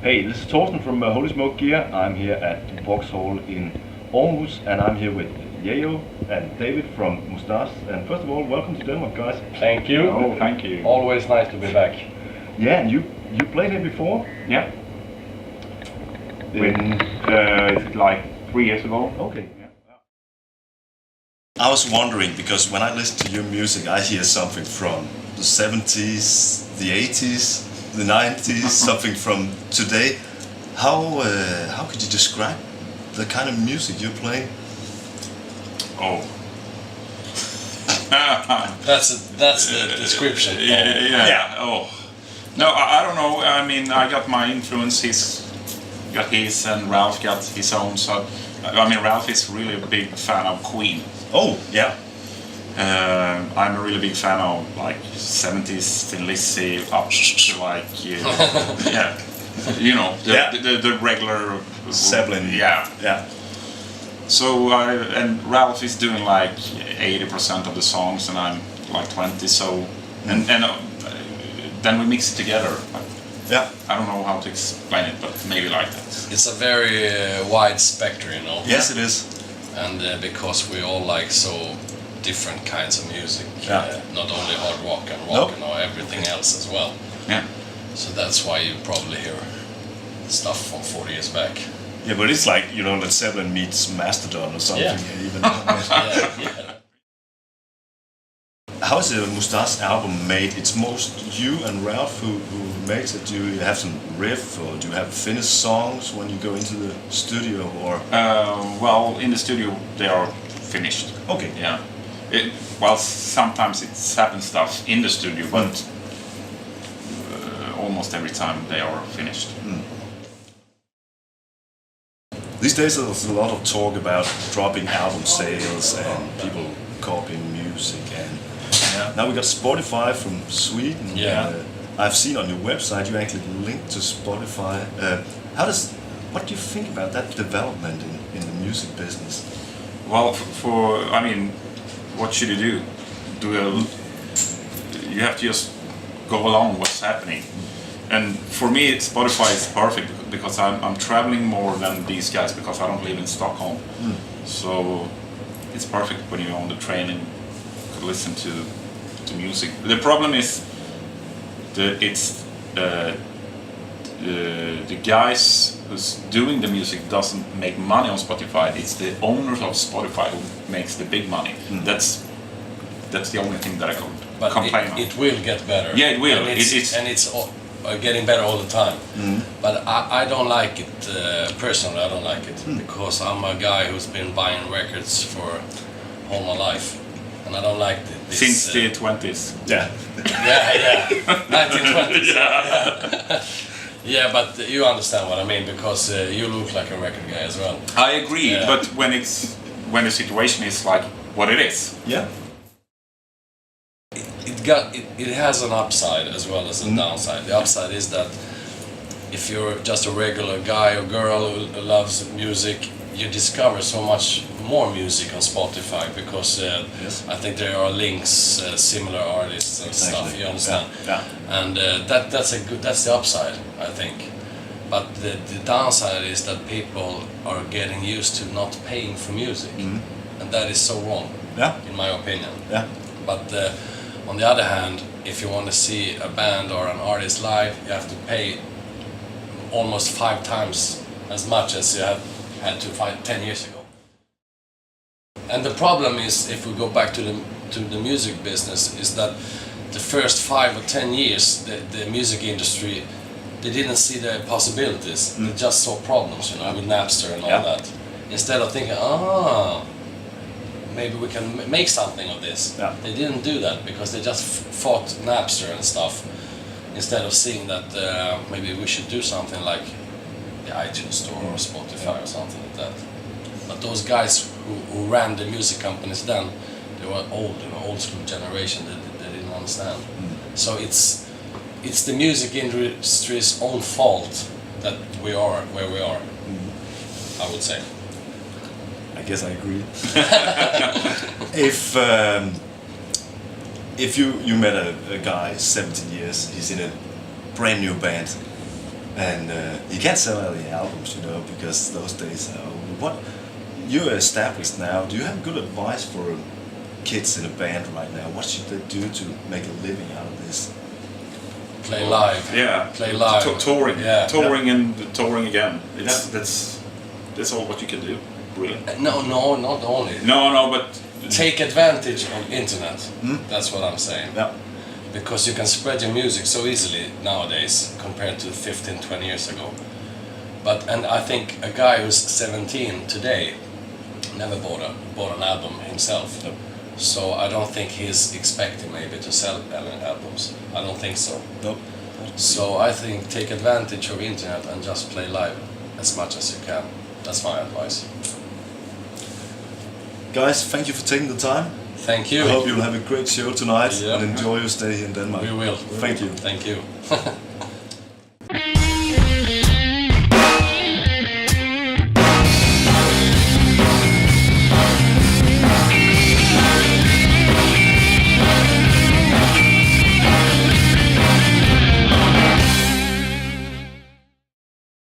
Hey, this is Torsten from HolySmokeGear. I'm here at Voxhall in Aarhus, and I'm here with Yayo and David from Mustache. And first of all, welcome to Denmark, guys. Thank you. Oh, thank you. Always nice to be back. Yeah, and you played here before? Yeah. When is it like 3 years ago? Okay. I was wondering, because when I listen to your music, I hear something from the 70s, the 80s, the 90s, something from today. How could you describe the kind of music you play? Oh. That's the description. Yeah. Oh. No, I don't know. I mean, I got my influence. He's got his, and Ralph got his own. So, I mean, Ralph is really a big fan of Queen. Oh, yeah. I'm a really big fan of like 70s Thin Lizzy up to like yeah, you know, the regular Zeppelin. Yeah. So and Ralph is doing like 80% of the songs, and I'm like 20. So and then we mix it together. Yeah. I don't know how to explain it, but maybe like that. It's a very wide spectrum, you know. Yes, it is. And because we all like so different kinds of music, not only hard rock and rock, you know, everything else as well. Yeah. So that's why you probably hear stuff from 40 years back. Yeah, but it's like, you know, Led Zeppelin meets Mastodon or something. Yeah. Even. Yeah. How is the Mustache album made? It's most you and Ralph who makes it. Do you have some riff, or do you have finished songs when you go into the studio, or? Well, in the studio they are finished. Okay. Yeah. Well, sometimes it's happened stuff in the studio, but almost every time they are finished. These days there's a lot of talk about dropping album sales and people copying music, and now we got Spotify from Sweden. Yeah. I've seen on your website you actually link to Spotify. What do you think about that development in the music business? Well, I mean, what should you do? You have to just go along what's happening. And for me, Spotify is perfect because I'm traveling more than these guys because I don't live in Stockholm. So it's perfect when you're on the train and could listen to music. The problem is the guys who's doing the music doesn't make money on Spotify. It's the owners of Spotify who makes the big money. That's the only thing that I can complain on. It will get better. Yeah, it will. And it's getting better all the time. But I don't like it personally. I don't like it because I'm a guy who's been buying records for all my life, and I don't like this. Since the 20s. Yeah. Yeah. 1920s. Yeah. Yeah, but you understand what I mean because you look like a record guy as well. I agree, but when the situation is like what it is. Yeah. It has an upside as well as a downside. The upside is that if you're just a regular guy or girl who loves music, you discover so much more music on Spotify because I think there are links, similar artists and stuff. You understand? Yeah. And that's the upside, I think. But the downside is that people are getting used to not paying for music, and that is so wrong, in my opinion. Yeah. But on the other hand, if you want to see a band or an artist live, you have to pay almost 5 times as much as you have had to 10 years ago. And the problem is, if we go back to the music business, is that the first 5 or 10 years, the music industry, they didn't see the possibilities. They just saw problems, you know, with Napster and all that. Instead of thinking, maybe we can make something of this. Yeah. They didn't do that because they just fought Napster and stuff, instead of seeing that maybe we should do something like the iTunes Store or Spotify or something like that. But those guys who ran the music companies then, they were old, you know, old school generation. They didn't understand. So it's the music industry's own fault that we are where we are. I would say. I guess I agree. If you met a guy 17 years, he's in a brand new band, and you can't sell any albums, you know, because those days are over. What you're established now, do you have good advice for kids in a band right now? What should they do to make a living out of this? Play live. Yeah, Play live. Touring, Yeah. touring and touring again. That's all what you can do, really. No, not only. No, but Take advantage of internet. That's what I'm saying. Yeah. Because you can spread your music so easily nowadays compared to 15, 20 years ago. And I think a guy who's 17 today never bought an album himself. Nope. So I don't think he's expecting maybe to sell albums. I don't think so. Nope. So I think take advantage of internet and just play live as much as you can. That's my advice. Guys, thank you for taking the time. Thank you. I hope you'll have a great show tonight Yeah. and enjoy your stay in Denmark. We will. Thank you. Thank you.